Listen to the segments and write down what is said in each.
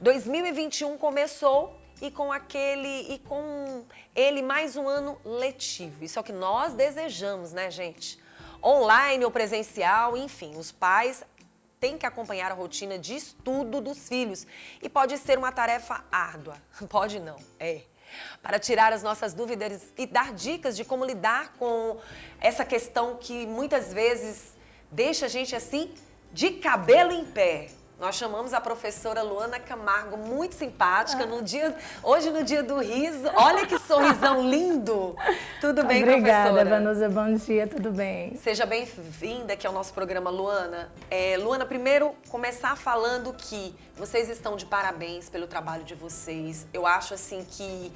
2021 começou e com ele mais um ano letivo. Isso é o que nós desejamos, né, gente? Online ou presencial, enfim, os pais têm que acompanhar a rotina de estudo dos filhos. E pode ser uma tarefa árdua. Pode não, é. Para tirar as nossas dúvidas e dar dicas de como lidar com essa questão que muitas vezes deixa a gente assim de cabelo em pé. Nós chamamos a professora Luana Camargo, muito simpática, hoje no dia do riso. Olha que sorrisão lindo! Tudo bem, Obrigada, professora? Obrigada, Vanusa. Bom dia, tudo bem? Seja bem-vinda aqui ao nosso programa, Luana. Luana, primeiro, começar falando que vocês estão de parabéns pelo trabalho de vocês. Eu acho, assim, que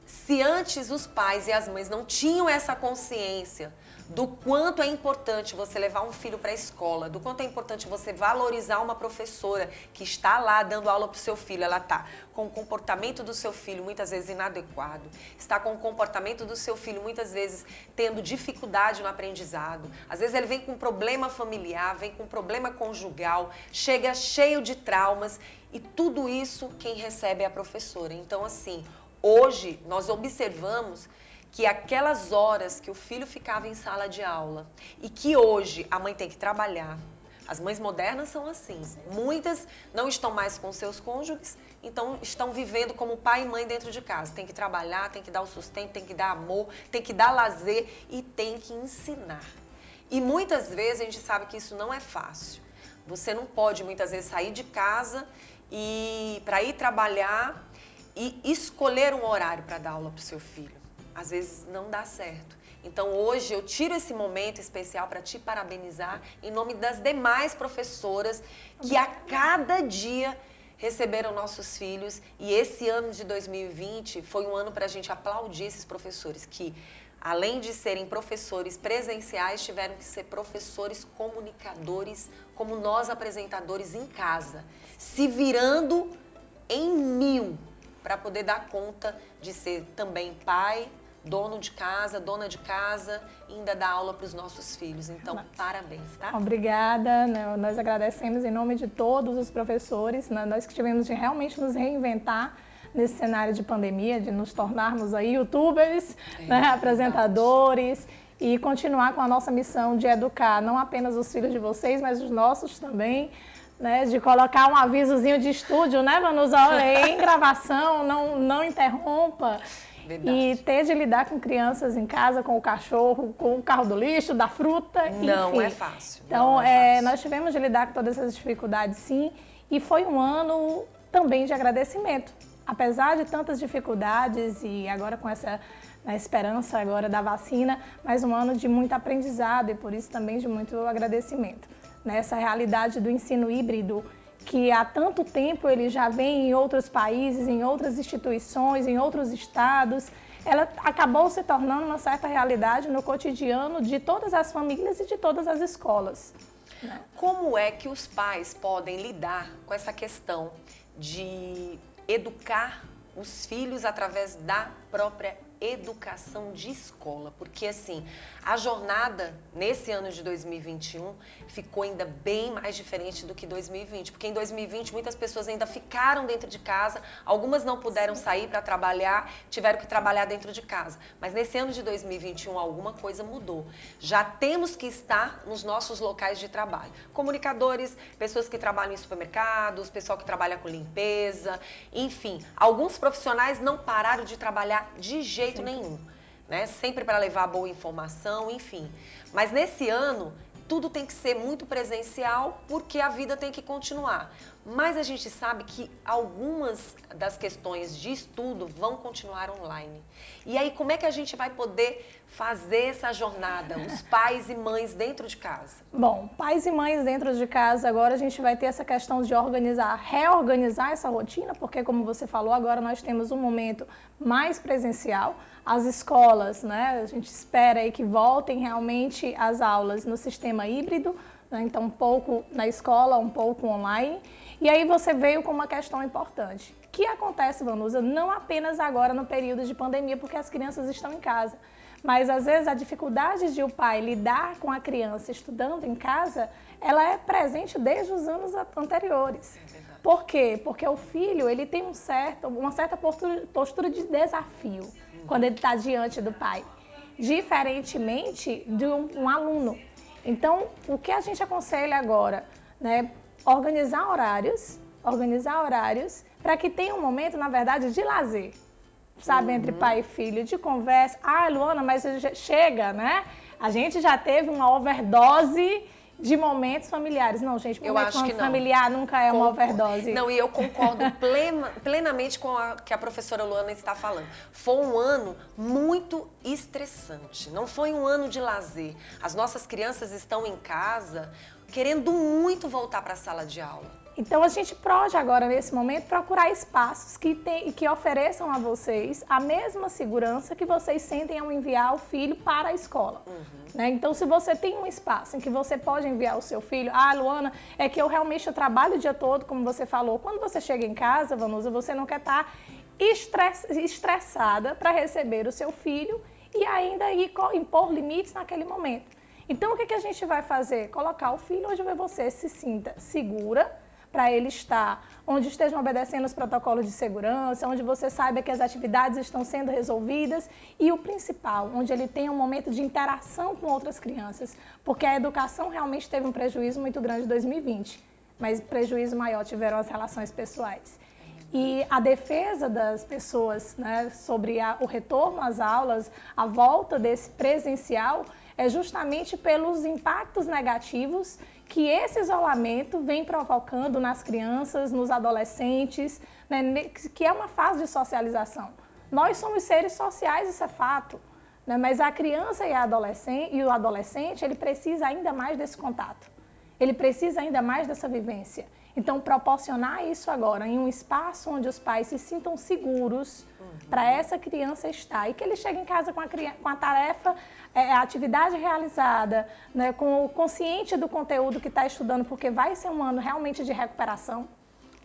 se antes os pais e as mães não tinham essa consciência do quanto é importante você levar um filho para a escola, do quanto é importante você valorizar uma professora que está lá dando aula para o seu filho. Ela está com o comportamento do seu filho muitas vezes inadequado, está com o comportamento do seu filho muitas vezes tendo dificuldade no aprendizado. Às vezes ele vem com problema familiar, vem com problema conjugal, chega cheio de traumas e tudo isso quem recebe é a professora. Então, assim, hoje nós observamos que aquelas horas que o filho ficava em sala de aula e que hoje a mãe tem que trabalhar, as mães modernas são assim, muitas não estão mais com seus cônjuges, então estão vivendo como pai e mãe dentro de casa. Tem que trabalhar, tem que dar o sustento, tem que dar amor, tem que dar lazer e tem que ensinar. E muitas vezes a gente sabe que isso não é fácil. Você não pode muitas vezes sair de casa e para ir trabalhar e escolher um horário para dar aula para o seu filho. Às vezes não dá certo. Então hoje eu tiro esse momento especial para te parabenizar em nome das demais professoras que a cada dia receberam nossos filhos. E esse ano de 2020 foi um ano para a gente aplaudir esses professores que, além de serem professores presenciais, tiveram que ser professores comunicadores, como nós apresentadores em casa, se virando em mil para poder dar conta de ser também pai, dono de casa, dona de casa, e ainda dar aula para os nossos filhos. Então, parabéns, tá? Obrigada, nós agradecemos em nome de todos os professores, nós que tivemos de realmente nos reinventar nesse cenário de pandemia, de nos tornarmos aí youtubers, apresentadores e continuar com a nossa missão de educar não apenas os filhos de vocês, mas os nossos também, né, de colocar um avisozinho de estúdio, né, Vanusa? Olha, em gravação, não interrompa. Verdade. E ter de lidar com crianças em casa, com o cachorro, com o carro do lixo, da fruta, não enfim. É fácil. Então, nós tivemos de lidar com todas essas dificuldades, sim, e foi um ano também de agradecimento. Apesar de tantas dificuldades e agora com essa esperança agora da vacina, mas um ano de muito aprendizado e por isso também de muito agradecimento. Nessa realidade do ensino híbrido, que há tanto tempo ele já vem em outros países, em outras instituições, em outros estados, ela acabou se tornando uma certa realidade no cotidiano de todas as famílias e de todas as escolas. Como é que os pais podem lidar com essa questão de educar os filhos através da própria educação de escola? Porque assim, a jornada nesse ano de 2021 ficou ainda bem mais diferente do que 2020, porque em 2020 muitas pessoas ainda ficaram dentro de casa, algumas não puderam sair para trabalhar, tiveram que trabalhar dentro de casa. Mas nesse ano de 2021 alguma coisa mudou. Já temos que estar nos nossos locais de trabalho. Comunicadores, pessoas que trabalham em supermercados, pessoal que trabalha com limpeza, enfim, alguns profissionais não pararam de trabalhar de jeito nenhum, né? Sempre para levar boa informação, enfim. Mas nesse ano, tudo tem que ser muito presencial porque a vida tem que continuar. Mas a gente sabe que algumas das questões de estudo vão continuar online. E aí, como é que a gente vai poder fazer essa jornada, os pais e mães dentro de casa? Bom, pais e mães dentro de casa, agora a gente vai ter essa questão de reorganizar essa rotina, porque como você falou, agora nós temos um momento mais presencial. As escolas, né, a gente espera aí que voltem realmente as aulas no sistema híbrido, né, então um pouco na escola, um pouco online. E aí você veio com uma questão importante. O que acontece, Vanusa, não apenas agora no período de pandemia, porque as crianças estão em casa, mas às vezes a dificuldade de o pai lidar com a criança estudando em casa, ela é presente desde os anos anteriores. É verdade. Por quê? Porque o filho, ele tem uma certa postura de desafio quando ele está diante do pai, diferentemente de um aluno. Então, o que a gente aconselha agora, né, organizar horários para que tenha um momento, na verdade, de lazer, sabe, entre pai e filho, de conversa. Ah, Luana, mas chega, né? A gente já teve uma overdose de momentos familiares. Não, gente, momento familiar nunca é uma overdose. Não, e eu concordo plenamente com o que a professora Luana está falando. Foi um ano muito estressante, não foi um ano de lazer. As nossas crianças estão em casa querendo muito voltar para a sala de aula. Então, a gente pode agora, nesse momento, procurar espaços que ofereçam a vocês a mesma segurança que vocês sentem ao enviar o filho para a escola. Né? Então, se você tem um espaço em que você pode enviar o seu filho, Luana, é que eu realmente trabalho o dia todo, como você falou. Quando você chega em casa, Vanusa, você não quer estar estressada para receber o seu filho e ainda impor limites naquele momento. Então, o que a gente vai fazer? Colocar o filho onde você se sinta segura, para ele estar onde estejam obedecendo os protocolos de segurança, onde você saiba que as atividades estão sendo resolvidas e o principal, onde ele tenha um momento de interação com outras crianças, porque a educação realmente teve um prejuízo muito grande em 2020, mas prejuízo maior tiveram as relações pessoais. E a defesa das pessoas, né, sobre o retorno às aulas, a volta desse presencial, é justamente pelos impactos negativos que esse isolamento vem provocando nas crianças, nos adolescentes, né, que é uma fase de socialização. Nós somos seres sociais, isso é fato, né, mas a criança e o adolescente, ele precisa ainda mais desse contato, ele precisa ainda mais dessa vivência. Então, proporcionar isso agora em um espaço onde os pais se sintam seguros para essa criança estar e que ele chegue em casa com a tarefa, a atividade realizada, né, com o consciente do conteúdo que está estudando, porque vai ser um ano realmente de recuperação.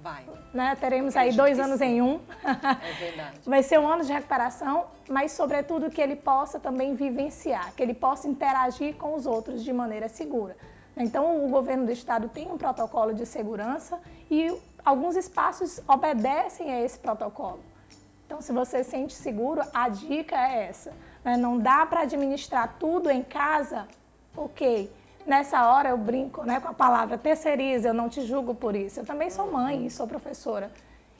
Vai. Né, teremos aí 2 anos em um. É verdade. Vai ser um ano de recuperação, mas sobretudo que ele possa também vivenciar, que ele possa interagir com os outros de maneira segura. Então, o governo do estado tem um protocolo de segurança e alguns espaços obedecem a esse protocolo. Então, se você se sente seguro, a dica é essa. Né? Não dá para administrar tudo em casa? Ok. Nessa hora eu brinco, né, com a palavra terceiriza, eu não te julgo por isso. Eu também sou mãe e sou professora.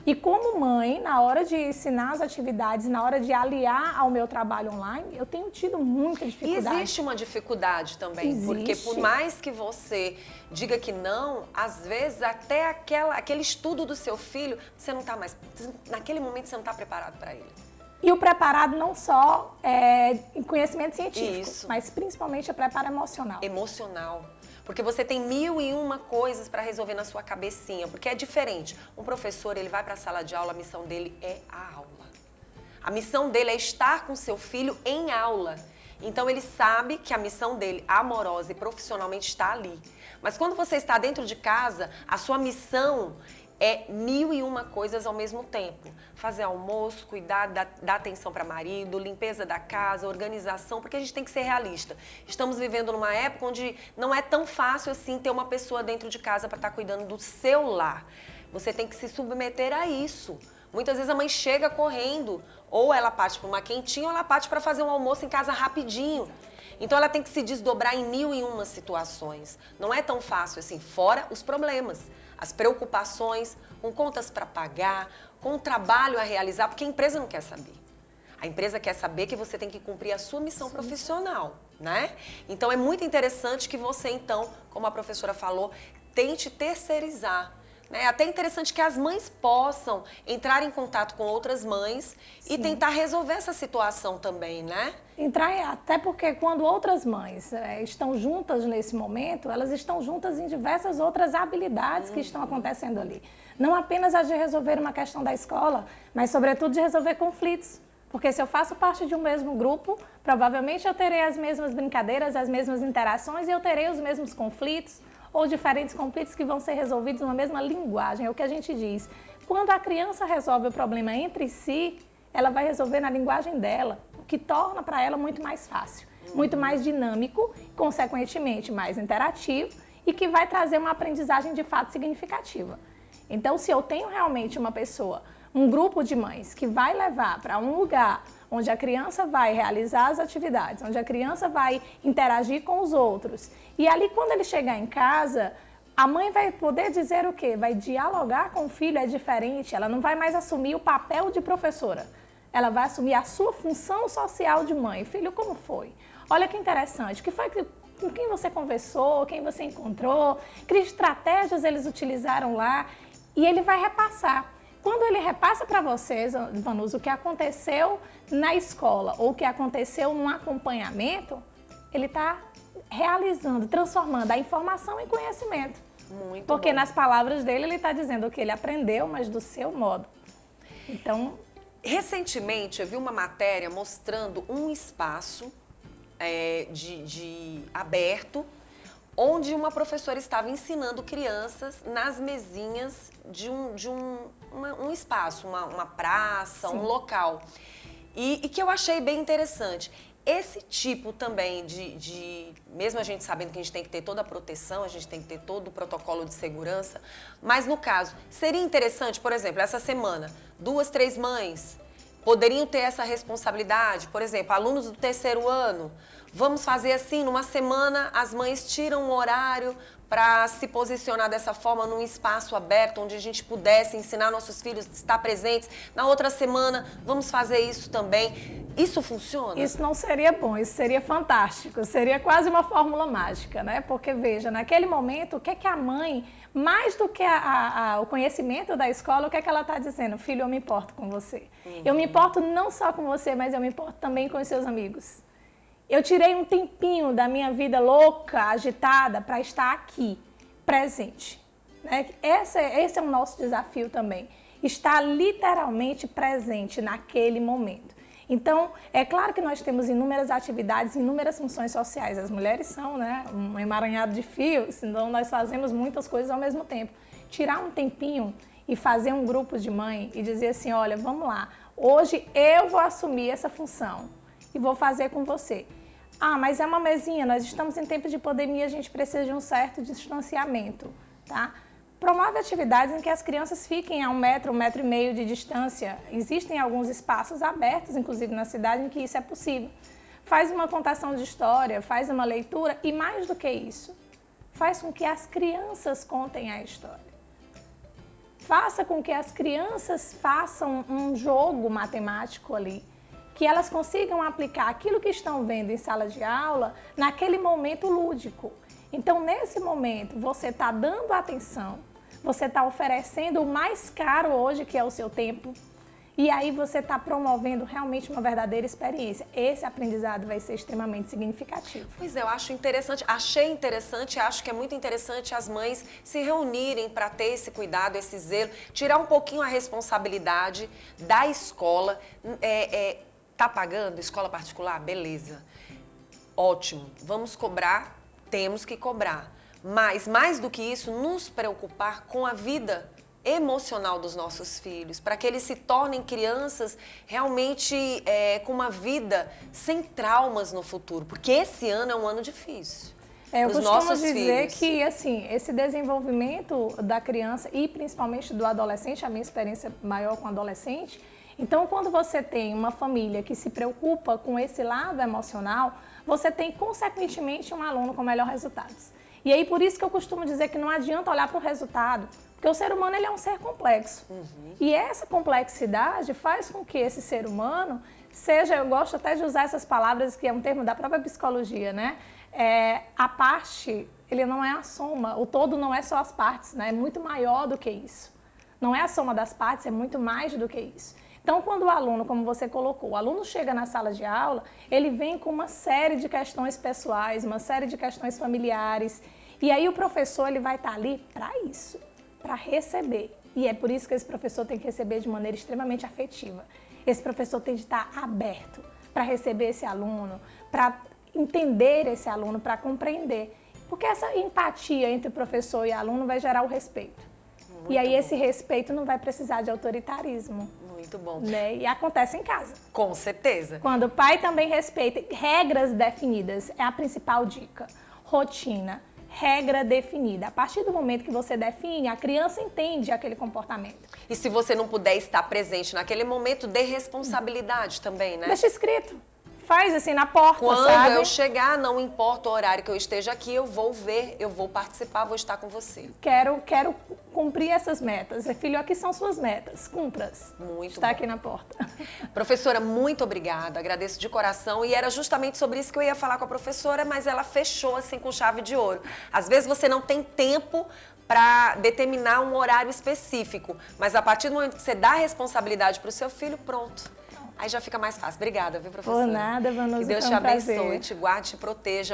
E como mãe, na hora de ensinar as atividades, na hora de aliar ao meu trabalho online, eu tenho tido muita dificuldade. E existe uma dificuldade também, porque por mais que você diga que não, às vezes até aquele estudo do seu filho, você não está mais, naquele momento você não está preparado para ele. E o preparado não só em conhecimento científico, mas principalmente o preparo emocional. Emocional. Porque você tem 1001 coisas para resolver na sua cabecinha, porque é diferente. Um professor, ele vai para a sala de aula, a missão dele é a aula. A missão dele é estar com seu filho em aula. Então, ele sabe que a missão dele, amorosa e profissionalmente, está ali. Mas quando você está dentro de casa, a sua missão é 1001 coisas ao mesmo tempo. Fazer almoço, cuidar, dar atenção para marido, limpeza da casa, organização, porque a gente tem que ser realista. Estamos vivendo numa época onde não é tão fácil assim ter uma pessoa dentro de casa para estar cuidando do seu lar. Você tem que se submeter a isso. Muitas vezes a mãe chega correndo, ou ela parte para uma quentinha, ou ela parte para fazer um almoço em casa rapidinho. Então ela tem que se desdobrar em 1001 situações. Não é tão fácil assim, fora os problemas, as preocupações, com contas para pagar, com um trabalho a realizar, porque a empresa não quer saber. A empresa quer saber que você tem que cumprir a sua missão profissional, né? Então é muito interessante que você, então, como a professora falou, tente terceirizar. É até interessante que as mães possam entrar em contato com outras mães e tentar resolver essa situação também, né? Até porque quando outras mães estão juntas nesse momento, elas estão juntas em diversas outras habilidades que estão acontecendo ali. Não apenas a de resolver uma questão da escola, mas sobretudo de resolver conflitos. Porque se eu faço parte de um mesmo grupo, provavelmente eu terei as mesmas brincadeiras, as mesmas interações e eu terei os mesmos conflitos, ou diferentes conflitos que vão ser resolvidos numa mesma linguagem, é o que a gente diz. Quando a criança resolve o problema entre si, ela vai resolver na linguagem dela, o que torna para ela muito mais fácil, muito mais dinâmico, consequentemente mais interativo e que vai trazer uma aprendizagem de fato significativa. Então, se eu tenho realmente uma pessoa, um grupo de mães que vai levar para um lugar onde a criança vai realizar as atividades, onde a criança vai interagir com os outros, e ali quando ele chegar em casa, a mãe vai poder dizer o quê? Vai dialogar com o filho, é diferente, ela não vai mais assumir o papel de professora, ela vai assumir a sua função social de mãe. Filho, como foi? Olha que interessante, que foi com quem você conversou, quem você encontrou, que estratégias eles utilizaram lá, e ele vai repassar. Quando ele repassa para vocês, Vanusa, o que aconteceu na escola ou o que aconteceu num acompanhamento, ele está realizando, transformando a informação em conhecimento. Muito Porque bom. nas palavras dele, ele está dizendo o que ele aprendeu, mas do seu modo. Então, recentemente eu vi uma matéria mostrando um espaço aberto, onde uma professora estava ensinando crianças nas mesinhas de um espaço, uma praça, um local. E que eu achei bem interessante. Esse tipo também mesmo a gente sabendo que a gente tem que ter toda a proteção, a gente tem que ter todo o protocolo de segurança, mas no caso, seria interessante, por exemplo, essa semana, 2, 3 mães poderiam ter essa responsabilidade, por exemplo, alunos do 3º ano, vamos fazer assim, numa semana as mães tiram um horário para se posicionar dessa forma num espaço aberto, onde a gente pudesse ensinar nossos filhos a estar presentes. Na outra semana, vamos fazer isso também. Isso funciona? Isso não seria bom, isso seria fantástico, seria quase uma fórmula mágica, né? Porque, veja, naquele momento, o que é que a mãe, mais do que o conhecimento da escola, o que é que ela está dizendo? Filho, eu me importo com você. Eu me importo não só com você, mas eu me importo também com os seus amigos. Eu tirei um tempinho da minha vida louca, agitada, para estar aqui, presente. Né? Esse é o nosso desafio também, estar literalmente presente naquele momento. Então, é claro que nós temos inúmeras atividades, inúmeras funções sociais. As mulheres são, né, um emaranhado de fios, então nós fazemos muitas coisas ao mesmo tempo. Tirar um tempinho e fazer um grupo de mãe e dizer assim, olha, vamos lá, hoje eu vou assumir essa função e vou fazer com você. Ah, mas é uma mesinha, nós estamos em tempo de pandemia, a gente precisa de um certo distanciamento, tá? Promove atividades em que as crianças fiquem a 1 metro, 1,5 metro de distância. Existem alguns espaços abertos, inclusive na cidade, em que isso é possível. Faz uma contação de história, faz uma leitura e mais do que isso, faz com que as crianças contem a história. Faça com que as crianças façam um jogo matemático ali, que elas consigam aplicar aquilo que estão vendo em sala de aula naquele momento lúdico. Então, nesse momento, você está dando atenção, você está oferecendo o mais caro hoje, que é o seu tempo, e aí você está promovendo realmente uma verdadeira experiência. Esse aprendizado vai ser extremamente significativo. Pois é, eu acho interessante, achei interessante, acho que é muito interessante as mães se reunirem para ter esse cuidado, esse zelo, tirar um pouquinho a responsabilidade da escola. Tá pagando escola particular? Beleza. Ótimo. Vamos cobrar? Temos que cobrar. Mas, mais do que isso, nos preocupar com a vida emocional dos nossos filhos, para que eles se tornem crianças realmente com uma vida sem traumas no futuro. Porque esse ano é um ano difícil. Eu costumo dizer que assim, esse desenvolvimento da criança e principalmente do adolescente, a minha experiência maior com adolescente, então, quando você tem uma família que se preocupa com esse lado emocional, você tem, consequentemente, um aluno com melhores resultados. E aí, por isso que eu costumo dizer que não adianta olhar para o resultado, porque o ser humano ele é um ser complexo. E essa complexidade faz com que esse ser humano seja, eu gosto até de usar essas palavras, que é um termo da própria psicologia, né? A parte, ele não é a soma, o todo não é só as partes, né? É muito maior do que isso. Não é a soma das partes, é muito mais do que isso. Então, quando o aluno, como você colocou, o aluno chega na sala de aula, ele vem com uma série de questões pessoais, uma série de questões familiares, e aí o professor ele vai estar ali para isso, para receber. E é por isso que esse professor tem que receber de maneira extremamente afetiva. Esse professor tem de estar aberto para receber esse aluno, para entender esse aluno, para compreender. Porque essa empatia entre o professor e o aluno vai gerar o respeito. Muito e aí esse respeito não vai precisar de autoritarismo. Muito bom. Né? E acontece em casa. Com certeza. Quando o pai também respeita regras definidas, é a principal dica. Rotina. regra definida. A partir do momento que você define, a criança entende aquele comportamento. E se você não puder estar presente naquele momento, dê responsabilidade também, né? Deixa escrito. Faz assim na porta, Quando sabe? eu chegar, não importa o horário que eu esteja aqui, eu vou ver, eu vou participar, vou estar com você. Quero cumprir essas metas. Filho, aqui são suas metas. Cumpra-as. Muito Está bom. aqui na porta. Professora, muito obrigada. Agradeço de coração. E era justamente sobre isso que eu ia falar com a professora, mas ela fechou assim com chave de ouro. Às vezes você não tem tempo para determinar um horário específico, mas a partir do momento que você dá a responsabilidade para o seu filho, pronto. Aí já fica mais fácil. Obrigada, viu, professora? Por nada, Vanusa, Que Deus foi te um prazer. abençoe, te guarde, te proteja.